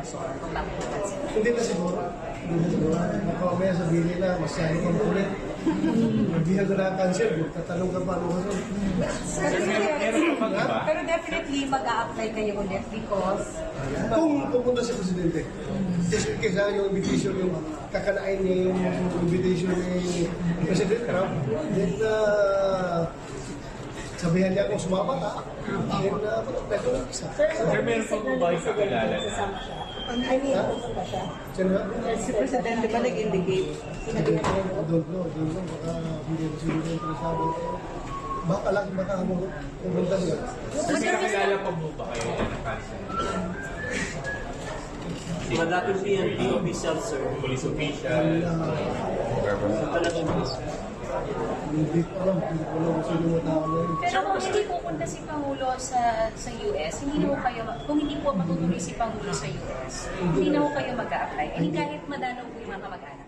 rason kung bakit napansin? Hindi na siguro. Baka mamaya sabihin nila, masyado kang kulit. Hindi ka na cancel, tatanong ka pa ano ka doon. Pero definitely mag-a-apply kayo ulit because Kung pupunta si Presidente, just in case yung invitation, yung kakanain niya yung invitation ni President Trump, then sabihan niya kung sumapat then mag-apply ko ng isa. Sir, meron po ba yung kakilala na? I mean, pupunta siya. Sino ba? Si Presidente ba nag-indicate? Don't know, baka hindi ko sino interesado. Baka lang, baka pumunta niya. Sir, may kakilala pa mo ba kayo na na-cancel? Malaking PNP official, sir. Police official? Hindi ko alam kung sino mo tao na yun. pero kung hindi pupunta si Pangulo sa US, hindi na ho kayo, kung hindi po matutuloy si Pangulo sa US, hindi na ho kayo mag-a-apply. Kahit madanaw po yung mga kamag-anak.